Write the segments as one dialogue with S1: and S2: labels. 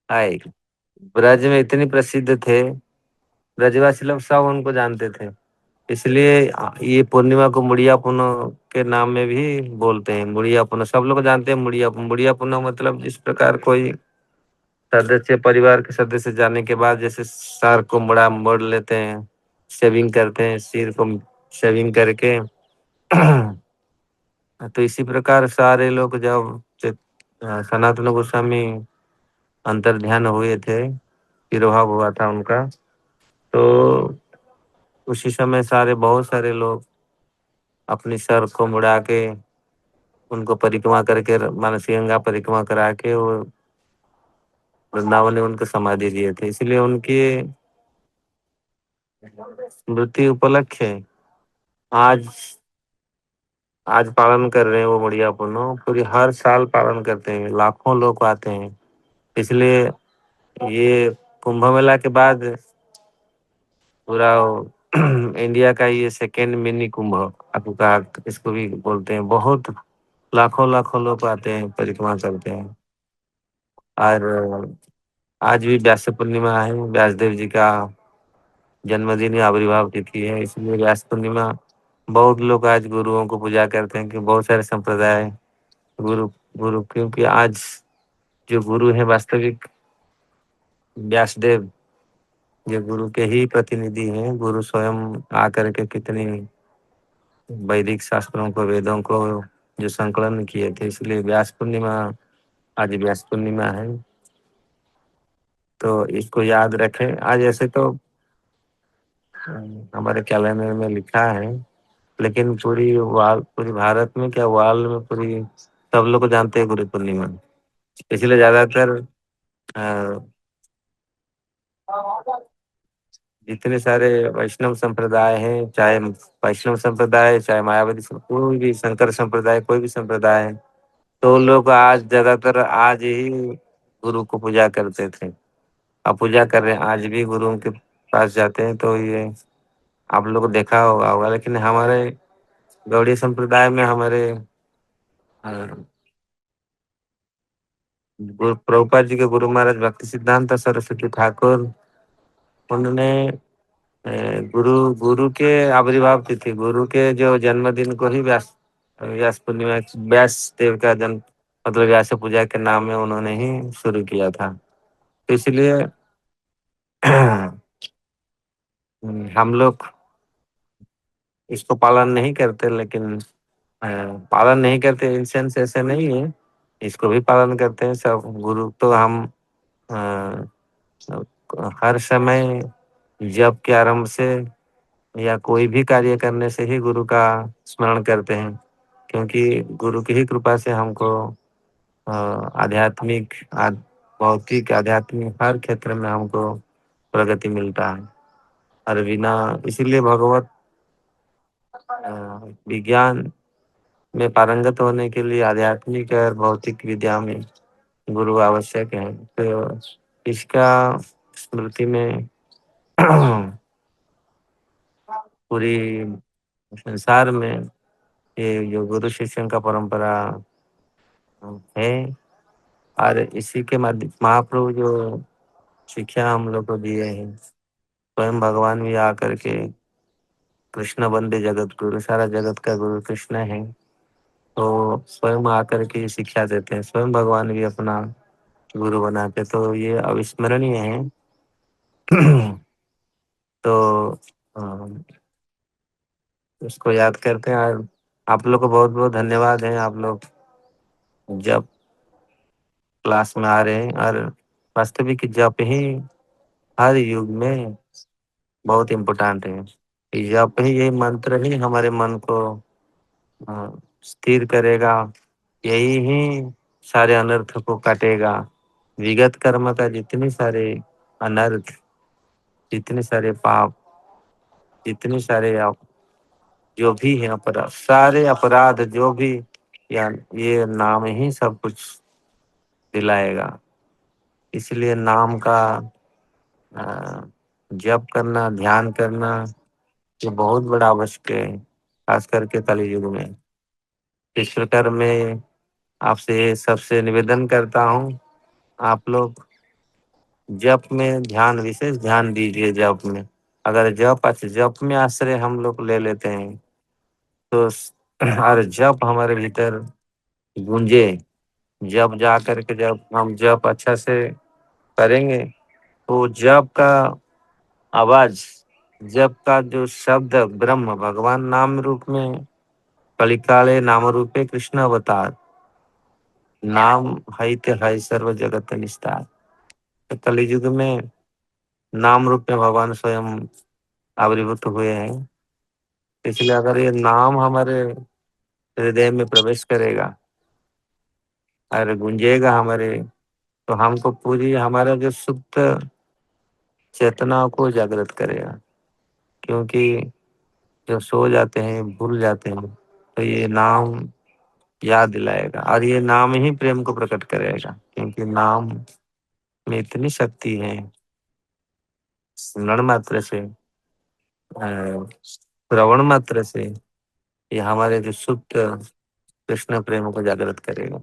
S1: आए ब्रज में इतनी प्रसिद्ध थे, ब्रजवासी लोग सब उनको जानते थे। इसलिए ये पूर्णिमा को मुड़िया पूनम के नाम में भी बोलते हैं। मुड़िया पूनम सब लोग जानते हैं। मुड़िया पूनम मतलब जिस प्रकार कोई सदस्य, परिवार के सदस्य जाने के बाद जैसे सर को मुड़ा मोड़ लेते हैं, शेविंग करते हैं, सिर को शेविंग करके तो इसी प्रकार सारे लोग जब सनातन गोस्वामी अंतर ध्यान हुए थे, तिरोभाव हुआ था उनका, तो उसी समय सारे बहुत सारे लोग अपनी सर को मुड़ा के उनको परिक्रमा करके, मानसी गंगा परिक्रमा करा के वो वृंदावन में उनको समाधि दिए थे। इसलिए उनकी स्मृति उपलक्ष्य आज आज पालन कर रहे हैं वो बढ़िया पुनो, पूरी हर साल पालन करते हैं, लाखों लोग आते हैं। इसलिए ये कुंभ मेला के बाद पूरा इंडिया का ये सेकेंड मिनी कुंभ आपको कहा, इसको भी बोलते हैं। बहुत लाखों लाखों लोग आते हैं, परिक्रमा करते हैं। और आज भी व्यास पूर्णिमा है, व्यास देव जी का जन्मदिन या आविर्भाव तिथि है। इसलिए व्यास पूर्णिमा बहुत लोग आज गुरुओं को पूजा करते हैं, कि बहुत सारे संप्रदाय गुरु गुरु क्योंकि आज जो गुरु है वास्तविक व्यासदेव, जो गुरु के ही प्रतिनिधि हैं। गुरु स्वयं आकर के कितनी वैदिक शास्त्रों को, वेदों को जो संकलन किए थे, इसलिए व्यास पूर्णिमा, आज व्यास पूर्णिमा है। तो इसको याद रखें। आज ऐसे तो हमारे कैलेंडर में लिखा है, लेकिन पूरी भारत में क्या, वर्ल्ड में पूरी सब लोग को जानते हैं गुरु पूर्णिमा। इसलिए ज्यादातर अ, जितने सारे वैष्णव संप्रदाय हैं, चाहे वैष्णव संप्रदाय, चाहे मायावादी कोई भी, शंकर संप्रदाय, कोई भी संप्रदाय है, तो लोग आज ज्यादातर आज ही गुरु को पूजा करते थे। अब पूजा कर रहे हैं, आज भी गुरुओं के पास जाते हैं। तो ये आप लोग को देखा होगा। लेकिन हमारे गौड़ीय संप्रदाय में हमारे अ, गुरु प्रभुपाद जी के गुरु महाराज भक्ति सिद्धांत सरस्वती ठाकुर, उन्होंने गुरु गुरु के आविर्भाव तिथि, गुरु के जो जन्मदिन को ही व्यास व्यास पूर्णिमा, व्यास देव का जन्म मतलब व्यास पूजा के नाम में उन्होंने ही शुरू किया था। तो इसलिए हम लोग इसको पालन नहीं करते, लेकिन पालन नहीं करते इन सेंस ऐसे नहीं है, इसको भी पालन करते हैं सब। गुरु तो हम अ, हर समय जप के आरंभ से या कोई भी कार्य करने से ही गुरु का स्मरण करते हैं, क्योंकि गुरु की ही कृपा से हमको आध्यात्मिक, भौतिक, आध्यात्मिक हर क्षेत्र में हमको प्रगति मिलता है। और बिना, इसीलिए भगवत विज्ञान में पारंगत होने के लिए आध्यात्मिक और भौतिक विद्या में गुरु आवश्यक है। तो इसका स्मृति में पूरी संसार में ये जो गुरु शिष्यों का परंपरा है, और इसी के माध्यम महाप्रभु जो शिक्षा हम लोग को दिए हैं, स्वयं भगवान भी आकर के कृष्ण वंदे जगत गुरु, सारा जगत का गुरु कृष्ण है। तो स्वयं आकर के शिक्षा देते हैं, स्वयं भगवान भी अपना गुरु बनाते, तो ये अविस्मरणीय है। तो अ, उसको याद करते हैं। और आप लोग को बहुत बहुत धन्यवाद है, आप लोग जब क्लास में आ रहे हैं। और वास्तविक जप ही हर युग में बहुत इम्पोर्टेंट है। जप ही, यही मंत्र ही हमारे मन को स्थिर करेगा, यही ही सारे अनर्थ को काटेगा। विगत कर्म का जितने सारे अनर्थ, जितने सारे पाप, जितने सारे जो भी है अपराध, सारे अपराध जो भी, या ये नाम ही सब कुछ दिलाएगा। इसलिए नाम का अ, जप करना, ध्यान करना, ये बहुत बड़ा आवश्यक है, खास करके कलि युग में। इस प्रकार मैं आपसे सबसे निवेदन करता हूँ, आप लोग जप में ध्यान, विशेष ध्यान दीजिए जप में। अगर जप में आश्रय हम लोग ले लेते हैं तो और जप हमारे भीतर गूंजे, जब जा करके जब हम जप अच्छा से करेंगे तो जप का आवाज, जप का जो शब्द ब्रह्म भगवान नाम रूप में, कलिकाले नाम रूपे कृष्ण अवतार, नाम है सर्व जगत निस्तार। तो कलयुग में नाम रूप में भगवान स्वयं आविर्भूत हुए हैं। इसलिए अगर ये नाम हमारे हृदय में प्रवेश करेगा और गूंजेगा हमारे, तो हमको पूरी हमारा जो सुप्त चेतना को जागृत करेगा। क्योंकि जो सो जाते हैं, भूल जाते हैं, तो ये नाम याद दिलाएगा और ये नाम ही प्रेम को प्रकट करेगा। क्योंकि नाम में इतनी शक्ति है, स्मरण मात्र से, श्रवण मात्र से ये हमारे जो सुप्त कृष्ण प्रेम को जागृत करेगा।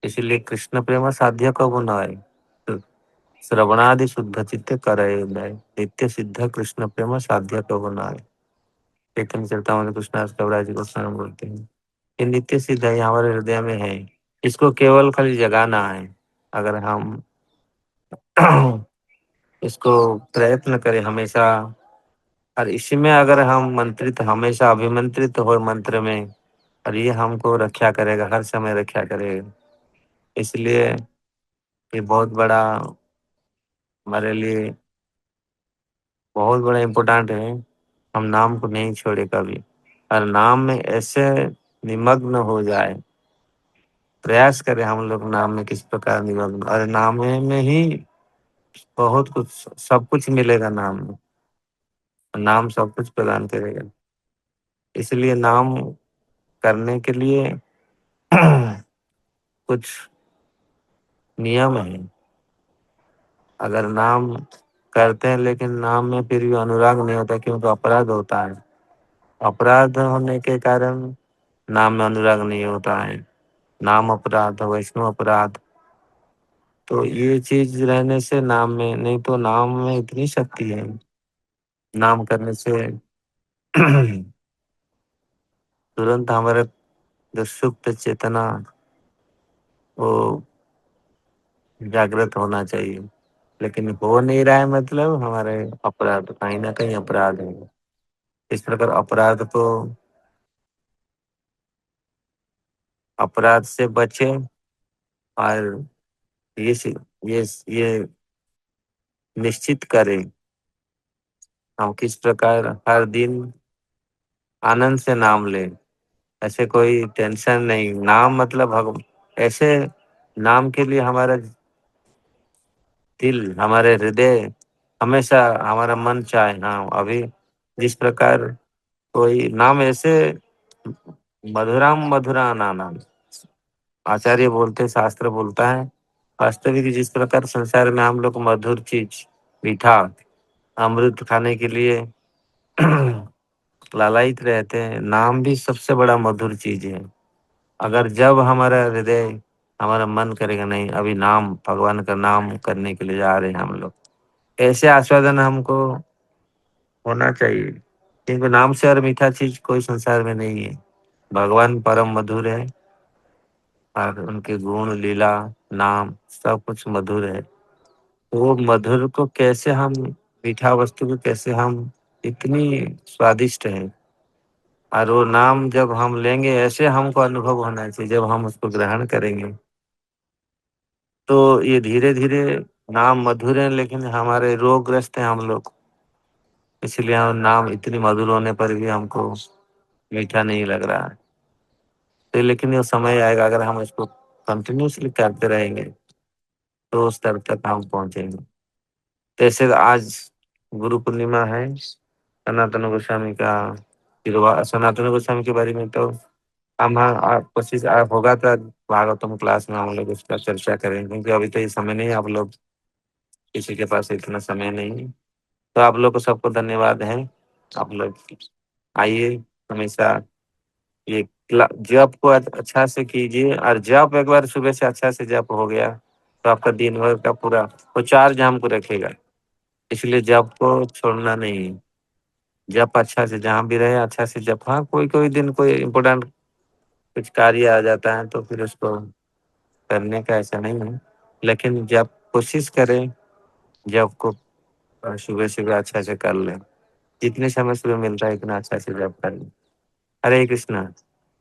S1: इसीलिए कृष्ण प्रेम साध्य कब न आए, तो श्रवणादि शुद्ध चित्त करे उदय, नित्य सिद्ध कृष्ण प्रेम साध्य कब न आए। चैतन्य चरितामृत कृष्णदास कविराज जी गोस्वामी बोलते हैं ये नित्य सिद्ध है, ये हमारे हृदय में है। इसको केवल खाली जगाना है। अगर हम इसको प्रयत्न करें हमेशा, और इसी में अगर हम मंत्रित, हमेशा अभिमंत्रित हो मंत्र में, और ये हमको रक्षा करेगा, हर समय रक्षा करेगा। इसलिए ये बहुत बड़ा हमारे लिए बहुत बड़ा इम्पोर्टेंट है। हम नाम को नहीं छोड़े कभी, और नाम में ऐसे निमग्न हो जाए, प्रयास करें हम लोग नाम में किस प्रकार निमग्न, और नाम में ही बहुत कुछ, सब कुछ मिलेगा नाम में। नाम सब कुछ प्रदान करेगा। इसलिए नाम करने के लिए कुछ नियम है। अगर नाम करते हैं लेकिन नाम में फिर भी अनुराग नहीं होता, क्योंकि अपराध होता है। अपराध होने के कारण नाम में अनुराग नहीं होता है। नाम अपराध, वैष्णव अपराध, तो ये चीज रहने से नाम में नहीं, तो नाम में इतनी शक्ति है। नाम करने से तुरंत हमारे जो सुप्त चेतना वो जागृत होना चाहिए। लेकिन हो नहीं रहा है, मतलब हमारे अपराध, कहीं ना कहीं अपराध है। इस प्रकार अपराध से बचे, और ये ये निश्चित करें हम किस प्रकार हर दिन आनंद से नाम लें। ऐसे कोई टेंशन नहीं, नाम मतलब ऐसे नाम के लिए हमारा दिल, हमारे हृदय, हमेशा हमारा मन चाहे। हाँ, अभी जिस प्रकार कोई नाम ऐसे मधुराम मधुरा नाम, आचार्य बोलते, शास्त्र बोलता है, वास्तविक जिस प्रकार संसार में हम लोग मधुर चीज, मीठा अमृत खाने के लिए लालायित रहते हैं, नाम भी सबसे बड़ा मधुर चीज है। अगर जब हमारा हृदय, हमारा मन करेगा नहीं, अभी नाम, भगवान का नाम करने के लिए जा रहे हैं हम लोग, ऐसे आस्वादन हमको होना चाहिए। क्योंकि नाम से और मीठा चीज कोई संसार में नहीं है। भगवान परम मधुर है, और उनके गुण, लीला, नाम सब कुछ मधुर है। तो वो मधुर को कैसे हम, मीठा वस्तु को कैसे हम, इतनी स्वादिष्ट है। और वो नाम जब हम लेंगे, ऐसे हमको अनुभव होना चाहिए, जब हम उसको ग्रहण करेंगे तो ये धीरे धीरे, नाम मधुर है लेकिन हमारे रोगग्रस्त हैं हम लोग, इसलिए हम नाम इतनी मधुर होने पर भी हमको मीठा नहीं लग रहा है। तो लेकिन ये समय आएगा, अगर हम इसको कंटिन्यूसली करते रहेंगे तो उस स्तर तक हम पहुंचेंगे। जैसे आज गुरु पूर्णिमा है, सनातन गोस्वामी का सनातन गोस्वामी के बारे में तो हम, आप कोशिश आप होगा तो भागवतम क्लास में हम लोग उसका चर्चा करेंगे, क्योंकि अभी तो ये समय नहीं है, आप लोग किसी के पास इतना समय नहीं है। तो आप लोग को सबको धन्यवाद है। आप लोग आइए, हमेशा ये जप को अच्छा से कीजिए, और जप एक बार सुबह से अच्छा से जप हो गया تو آپ کا دن بھر کا پورا وہ چارج ہم کو رکھے گا، اس لیے جب کو چھوڑنا نہیں ہے۔ جب اچھا سے جہاں بھی رہے اچھا سے جب، ہاں کوئی کوئی دن کوئی امپورٹنٹ کچھ کاریہ آ جاتا ہے تو پھر اس کو کرنے کا ایسا نہیں ہے، لیکن جب کوشش کریں جب کو صبح صبح اچھا سے کر لیں، جتنے سمے صبح ملتا ہے اتنا اچھا سے جب کر لیں۔ ہرے کرشنا۔